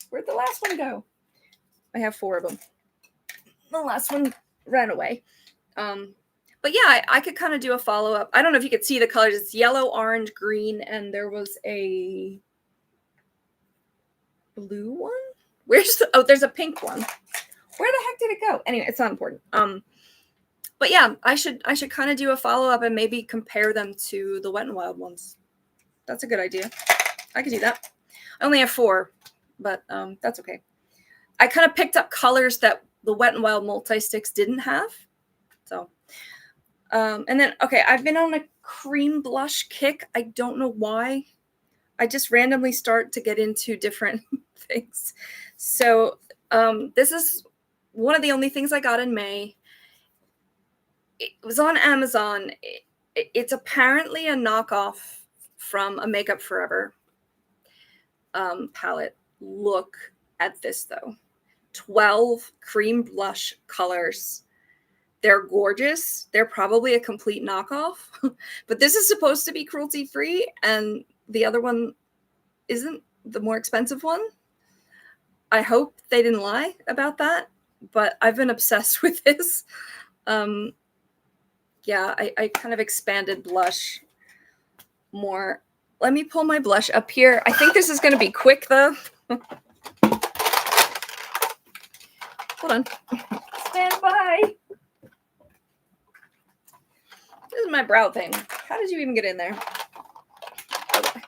Where'd the last one go? I have 4 of them. The last one ran away. But yeah, I could kind of do a follow-up. I don't know if you could see the colors. It's yellow, orange, green, and there was a blue one? There's a pink one. Where the heck did it go? Anyway, it's not important. But yeah, I should kind of do a follow-up and maybe compare them to the Wet n Wild ones. That's a good idea. I could do that. I only have 4, but that's okay. I kind of picked up colors that the Wet n Wild multi-sticks didn't have. So And then, okay, I've been on a cream blush kick. I don't know why. I just randomly start to get into different things. So this is one of the only things I got in May. It was on Amazon. It's apparently a knockoff from a Makeup Forever palette. Look at this, though. 12 cream blush colors. They're gorgeous. They're probably a complete knockoff, but this is supposed to be cruelty-free, and the other one isn't, the more expensive one. I hope they didn't lie about that, but I've been obsessed with this. Yeah, I kind of expanded blush more. Let me pull my blush up here. I think this is going to be quick, though. Hold on. Stand by. This is my brow thing. How did you even get in there? Okay.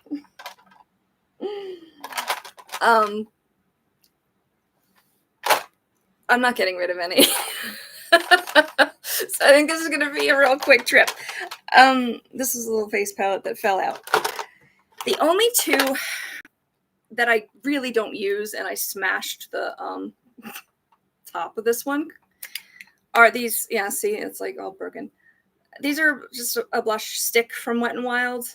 I'm not getting rid of any. So I think this is going to be a real quick trip. This is a little face palette that fell out. The only two that I really don't use, and I smashed the top of this one, are these. Yeah, see, it's like all broken. These are just a blush stick from Wet n Wild.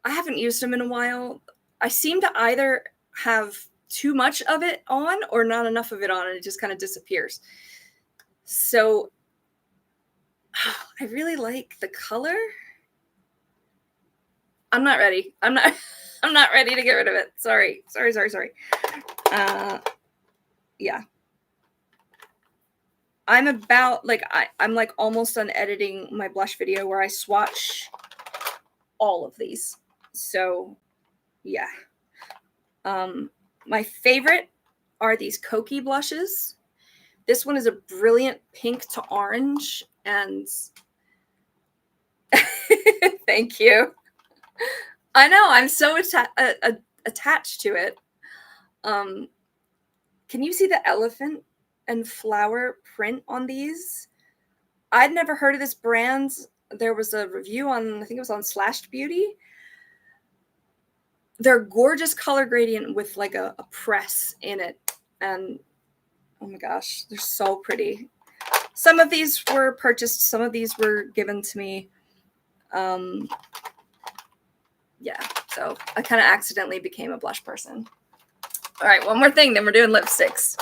I haven't used them in a while. I seem to either have too much of it on or not enough of it on, and it just kind of disappears. So I really like the color. I'm not ready. I'm not ready to get rid of it. Sorry. Yeah. I'm about, like, I'm like almost done editing my blush video where I swatch all of these. So yeah. My favorite are these Koki blushes. This one is a brilliant pink to orange, and thank you. I know, I'm so attached to it. Can you see the elephant and flower print on these? I'd never heard of this brand. There was a review on, I think it was on Slashed Beauty. They're gorgeous color gradient with like a press in it. And oh my gosh, they're so pretty. Some of these were purchased. Some of these were given to me. Yeah, so I kind of accidentally became a blush person. All right, one more thing, then we're doing lipsticks.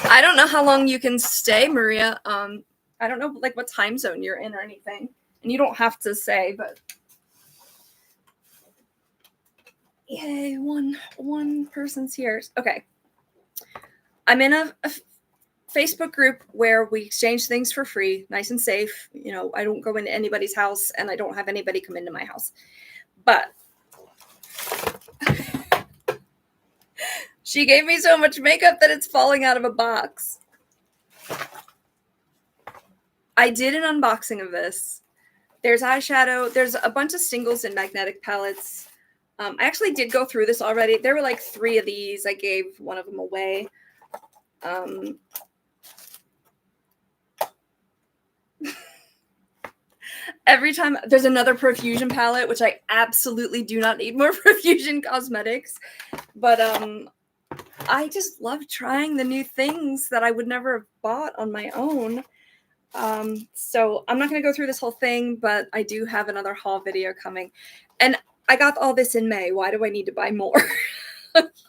I don't know how long you can stay, Maria. I don't know like what time zone you're in or anything. And you don't have to say, but yay, one person's here. Okay. I'm in a Facebook group where we exchange things for free, nice and safe. You know, I don't go into anybody's house, and I don't have anybody come into my house. But she gave me so much makeup that it's falling out of a box. I did an unboxing of this. There's eyeshadow. There's a bunch of singles and magnetic palettes. I actually did go through this already. There were like 3 of these. I gave one of them away. Every time there's another Profusion palette, which I absolutely do not need more Profusion cosmetics, but I just love trying the new things that I would never have bought on my own. So I'm not going to go through this whole thing, but I do have another haul video coming, and I got all this in May. Why do I need to buy more?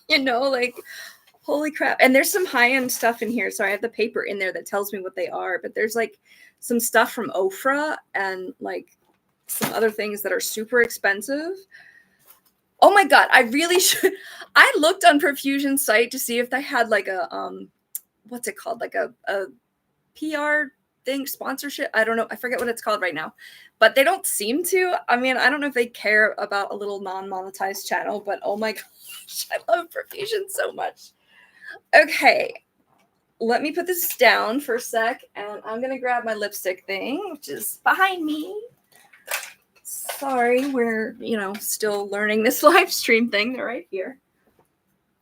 You know, like, holy crap. And there's some high-end stuff in here. So I have the paper in there that tells me what they are, but there's like some stuff from Ofra and like some other things that are super expensive. Oh my God, I really should. I looked on Profusion's site to see if they had like a, what's it called? Like a PR thing, sponsorship. I don't know. I forget what it's called right now, but they don't seem to. I mean, I don't know if they care about a little non-monetized channel, but oh my gosh, I love Profusion so much. Okay, let me put this down for a sec, and I'm going to grab my lipstick thing, which is behind me. Sorry, we're, you know, still learning this live stream thing. They're right here.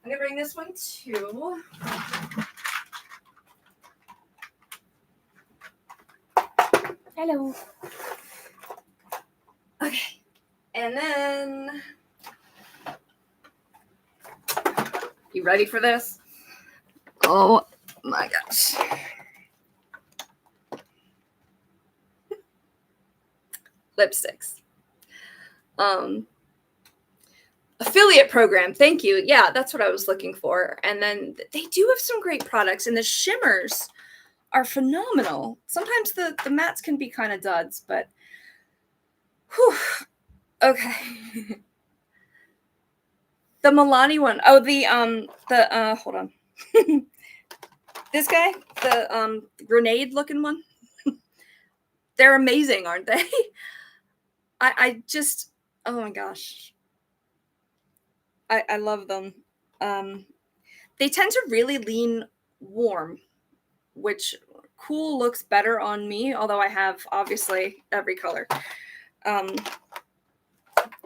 I'm going to bring this one too. Hello. Okay. And then, you ready for this? Oh my gosh. Lipsticks. Affiliate program. Thank you. Yeah, that's what I was looking for. And then they do have some great products, and the shimmers are phenomenal. Sometimes the mattes can be kind of duds, but whew. Okay. The Milani one. Oh, hold on. This guy, the grenade looking one. They're amazing, aren't they? I just, oh my gosh. I love them. They tend to really lean warm, which cool looks better on me, although I have obviously every color.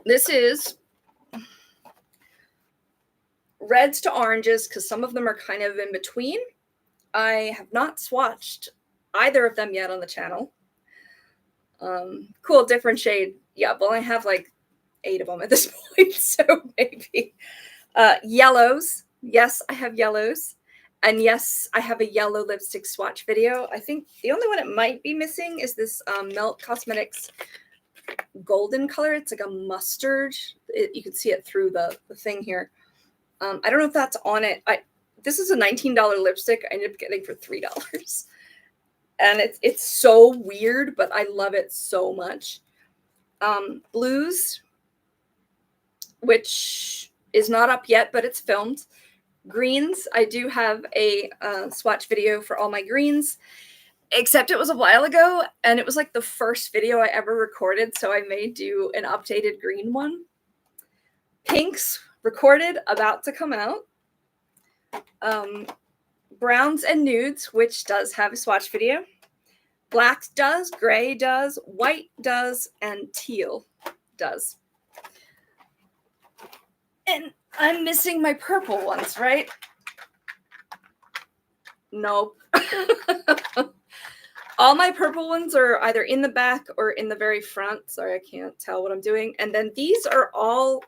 This is reds to oranges because some of them are kind of in between. I have not swatched either of them yet on the channel. Cool, different shade. Yeah, well, I have like 8 of them at this point, so maybe. Yellows. Yes, I have yellows. And yes, I have a yellow lipstick swatch video. I think the only one it might be missing is this Melt Cosmetics golden color. It's like a mustard. You can see it through the thing here. I don't know if that's on it. This is a $19 lipstick I ended up getting for $3. And it's so weird, but I love it so much. Blues, which is not up yet, but it's filmed. Greens, I do have a swatch video for all my greens, except it was a while ago, and it was like the first video I ever recorded, so I may do an updated green one. Pinks, recorded, about to come out. Browns and nudes, which does have a swatch video. Black does, gray does, white does, and teal does. And I'm missing my purple ones, right? Nope. All my purple ones are either in the back or in the very front. Sorry, I can't tell what I'm doing. And then these are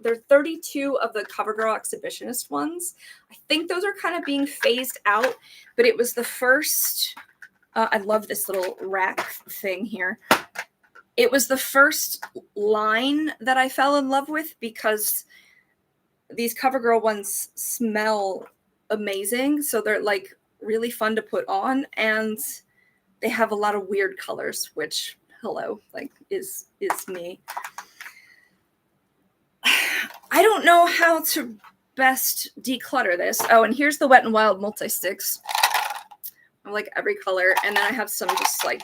they're 32 of the CoverGirl Exhibitionist ones. I think those are kind of being phased out, but it was the first, I love this little rack thing here. It was the first line that I fell in love with because these CoverGirl ones smell amazing. So they're like really fun to put on, and they have a lot of weird colors, which, hello, like is me. I don't know how to best declutter this. Oh, and here's the Wet n Wild multi-sticks. I like every color. And then I have some just like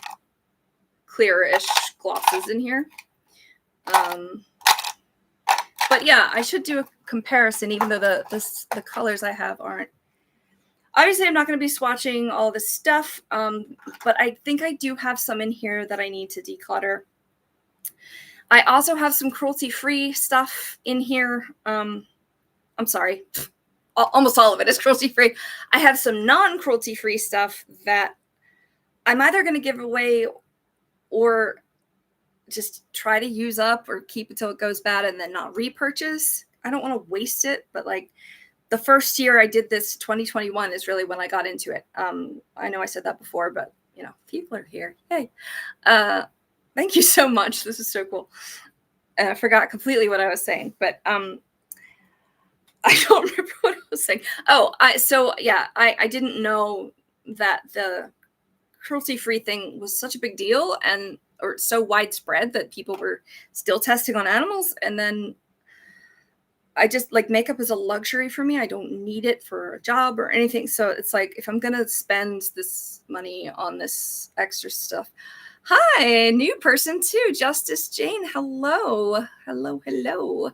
clear-ish glosses in here. But yeah, I should do a comparison, even though the colors I have aren't. Obviously, I'm not going to be swatching all this stuff, but I think I do have some in here that I need to declutter. I also have some cruelty-free stuff in here. I'm sorry. Almost all of it is cruelty-free. I have some non-cruelty-free stuff that I'm either going to give away or just try to use up or keep until it goes bad and then not repurchase. I don't want to waste it, but like the first year I did this, 2021, is really when I got into it. I know I said that before, but you know, people are here. Yay. Thank you so much. This is so cool. I forgot completely what I was saying, but I don't remember what I was saying. Oh, I didn't know that the cruelty-free thing was such a big deal or so widespread that people were still testing on animals. And then I just like makeup is a luxury for me. I don't need it for a job or anything. So it's like, if I'm going to spend this money on this extra stuff. Hi, new person too. Justice Jane. Hello. Hello. Hello.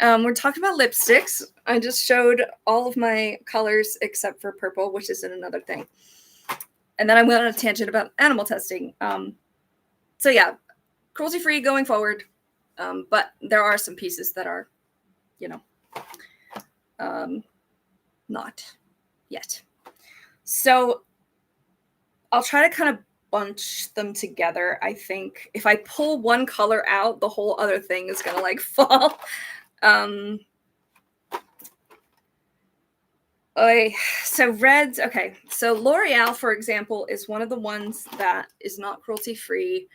We're talking about lipsticks. I just showed all of my colors except for purple, which is in another thing. And then I went on a tangent about animal testing. So yeah, cruelty-free going forward. But there are some pieces that are, you know, not yet. So I'll try to kind of bunch them together. I think if I pull one color out, the whole other thing is gonna like fall. So reds, okay. So L'Oreal, for example, is one of the ones that is not cruelty free.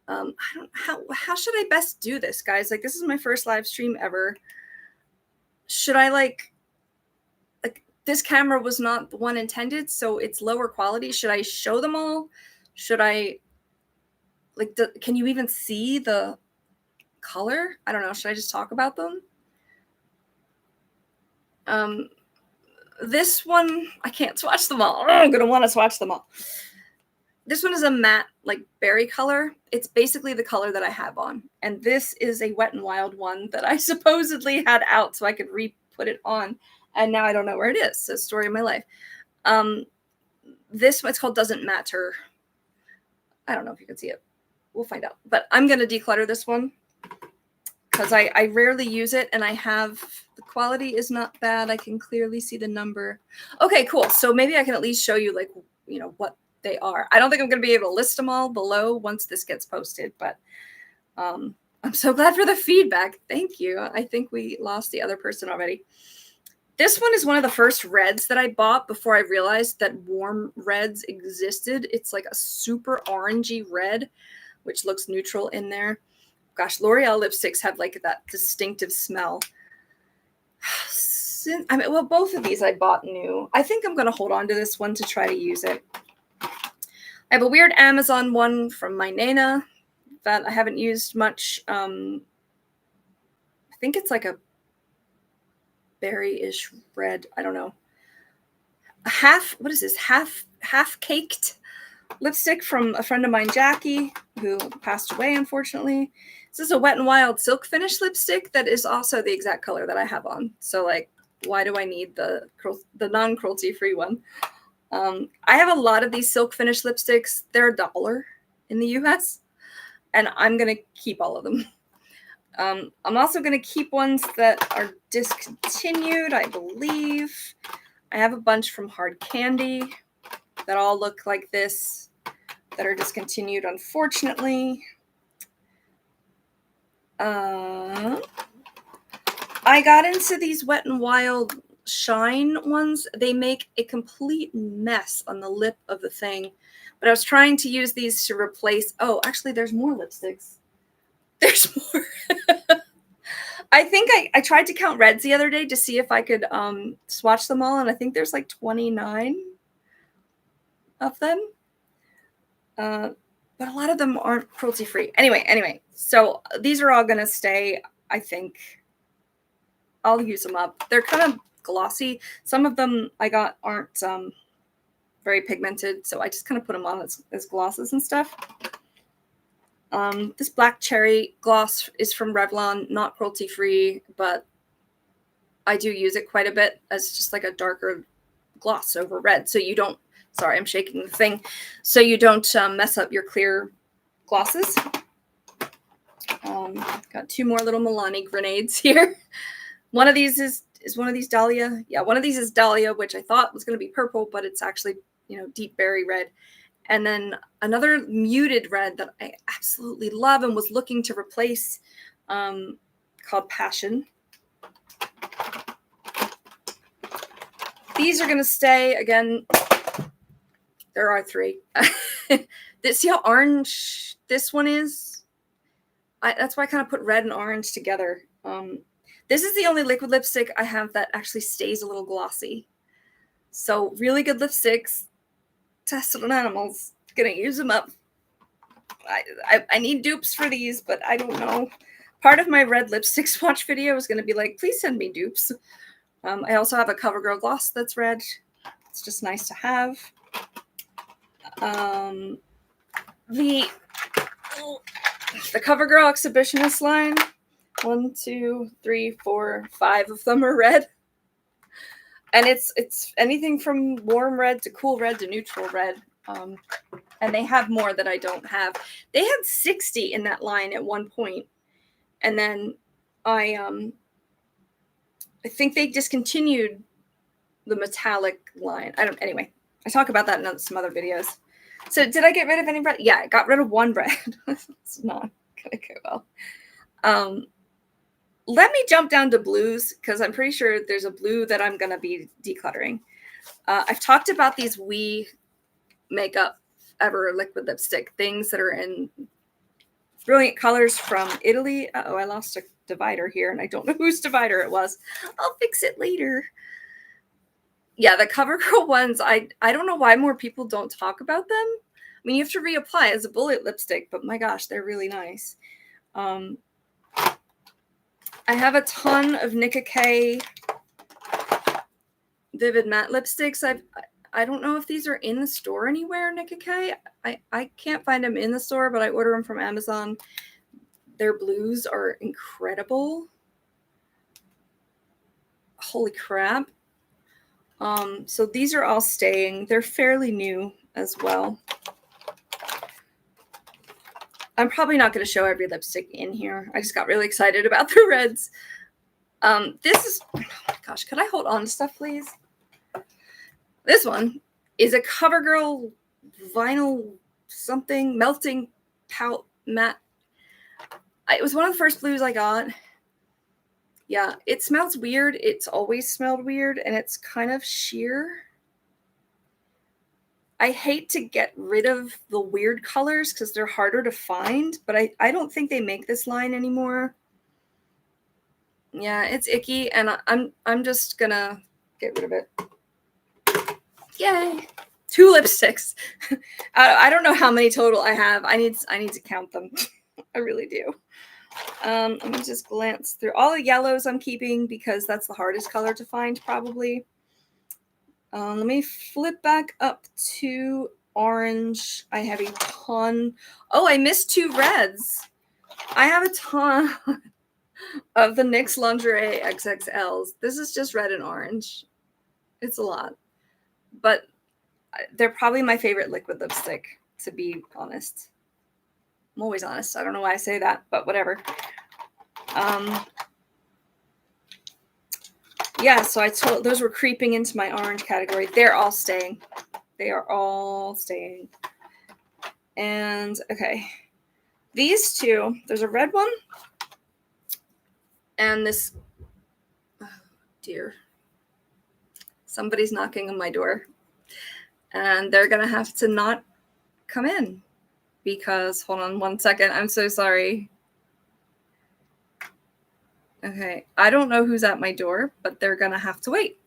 I don't how should I best do this, guys? Like, this is my first live stream ever. Should I like this camera was not the one intended, so it's lower quality. Should I show them all? Should I like can you even see the color? I don't know. Should I just talk about them? This one, I can't swatch them all. I'm gonna want to swatch them all. This one is a matte, like berry color. It's basically the color that I have on. And this is a Wet n Wild one that I supposedly had out so I could re-put it on. And now I don't know where it is. So story of my life. This one's called Doesn't Matter. I don't know if you can see it. We'll find out. But I'm going to declutter this one because I rarely use it, and I have, the quality is not bad. I can clearly see the number. Okay, cool. So maybe I can at least show you, like, you know, what they are. I don't think I'm going to be able to list them all below once this gets posted, but I'm so glad for the feedback. Thank you. I think we lost the other person already. This one is one of the first reds that I bought before I realized that warm reds existed. It's like a super orangey red, which looks neutral in there. Gosh, L'Oreal lipsticks have like that distinctive smell. I mean, well, both of these I bought new. I think I'm going to hold on to this one to try to use it. I have a weird Amazon one from my Nana that I haven't used much. I think it's like a berry-ish red. I don't know. What is this? Half caked lipstick from a friend of mine, Jackie, who passed away, unfortunately. This is a Wet n Wild silk finish lipstick that is also the exact color that I have on. So, like, why do I need the non-cruelty free one? I have a lot of these silk finish lipsticks. They're $1 in the US, and I'm going to keep all of them. I'm also going to keep ones that are discontinued, I believe. I have a bunch from Hard Candy that all look like this that are discontinued, unfortunately. I got into these Wet n Wild Shine ones. They make a complete mess on the lip of the thing, but I was trying to use these to replace. Oh, actually, there's more lipsticks. There's more. I think I tried to count reds the other day to see if I could swatch them all, and I think there's like 29 of them. But a lot of them aren't cruelty free. Anyway, so these are all gonna stay. I think I'll use them up. They're kind of glossy. Some of them I got aren't very pigmented, so I just kind of put them on as glosses and stuff. This Black Cherry gloss is from Revlon, not cruelty free, but I do use it quite a bit as just like a darker gloss over red. So you don't, sorry, I'm shaking the thing. So you don't mess up your clear glosses. Got two more little Milani grenades here. One of these is one of these Dahlia. Yeah, one of these is Dahlia, which I thought was going to be purple, but it's actually, you know, deep berry red. And then another muted red that I absolutely love and was looking to replace called Passion. These are going to stay. Again, there are 3. See how orange this one is? That's why I kind of put red and orange together. This is the only liquid lipstick I have that actually stays a little glossy. So really good lipsticks. Tested on animals. Gonna use them up. I need dupes for these, but I don't know. Part of my red lipstick swatch video is gonna be like, please send me dupes. I also have a CoverGirl gloss that's red. It's just nice to have. The CoverGirl Exhibitionist line. 1, 2, 3, 4, 5 of them are red. And it's anything from warm red to cool red to neutral red. And they have more that I don't have. They had 60 in that line at one point. And then I think they discontinued the metallic line. Anyway, I talk about that in some other videos. So did I get rid of any bread? Yeah, I got rid of one bread. It's not gonna go well. Let me jump down to blues because I'm pretty sure there's a blue that I'm gonna be decluttering. I've talked about these Makeup Ever liquid lipstick things that are in brilliant colors from Italy. Uh-oh, I lost a divider here and I don't know whose divider it was. I'll fix it later. Yeah, the CoverGirl ones, I don't know why more people don't talk about them. I mean, you have to reapply as a bullet lipstick, but my gosh, they're really nice. I have a ton of Nicka K Vivid Matte lipsticks. I don't know if these are in the store anywhere, Nicka K. I can't find them in the store, but I order them from Amazon. Their blues are incredible. Holy crap. So these are all staying. They're fairly new as well. I'm probably not going to show every lipstick in here. I just got really excited about the reds. This is, oh my gosh, could I hold on to stuff, please? This one is a CoverGirl vinyl something melting pout matte. It was one of the first blues I got. Yeah, it smells weird. It's always smelled weird, and it's kind of sheer. I hate to get rid of the weird colors because they're harder to find, but I don't think they make this line anymore. Yeah, it's icky, and I'm just gonna get rid of it. Yay! 2 lipsticks. I don't know how many total I have. I need to count them. I really do. Let me just glance through all the yellows I'm keeping because that's the hardest color to find probably. Let me flip back up to orange. I have a ton. Oh, I missed 2 reds. I have a ton of the NYX Lingerie XXLs. This is just red and orange. It's a lot. But they're probably my favorite liquid lipstick, to be honest. I'm always honest. I don't know why I say that, but whatever. Yeah, so those were creeping into my orange category. They're all staying. They are all staying. And okay, these 2, there's a red one and this, oh dear, somebody's knocking on my door and they're gonna have to not come in because, hold on one second, I'm so sorry. Okay, I don't know who's at my door, but they're gonna have to wait.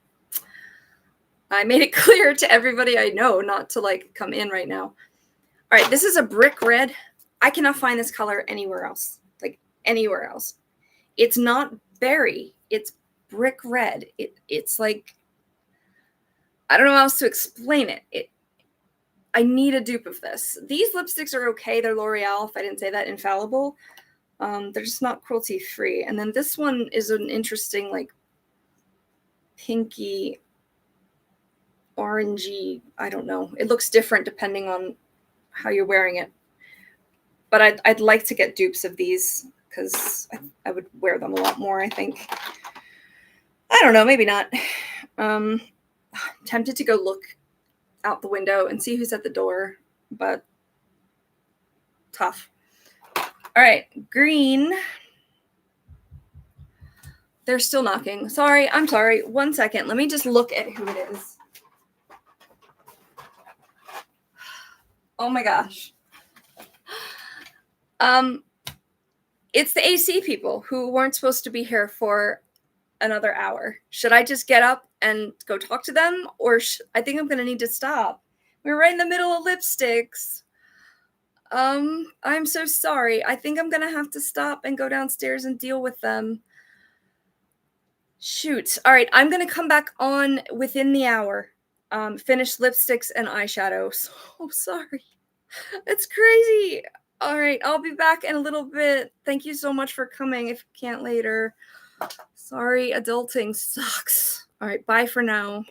I made it clear to everybody I know not to like come in right now. All right, this is a brick red. I cannot find this color anywhere else, like anywhere else. It's not berry, it's brick red. It's like, I don't know how else to explain it. I need a dupe of this. These lipsticks are okay. They're L'Oreal, if I didn't say that, infallible. They're just not cruelty free. And then this one is an interesting, like, pinky, orangey, I don't know. It looks different depending on how you're wearing it. But I'd like to get dupes of these because I would wear them a lot more, I think. I don't know, maybe not. I'm tempted to go look out the window and see who's at the door, but tough. All right, green. They're still knocking. Sorry, I'm sorry. 1 second. Let me just look at who it is. Oh my gosh. It's the AC people who weren't supposed to be here for another hour. Should I just get up and go talk to them? Or I think I'm going to need to stop. We're right in the middle of lipsticks. I'm so sorry. I think I'm going to have to stop and go downstairs and deal with them. Shoot. All right. I'm going to come back on within the hour. Finish lipsticks and eyeshadow. So sorry. It's crazy. All right. I'll be back in a little bit. Thank you so much for coming. If you can't later. Sorry. Adulting sucks. All right. Bye for now.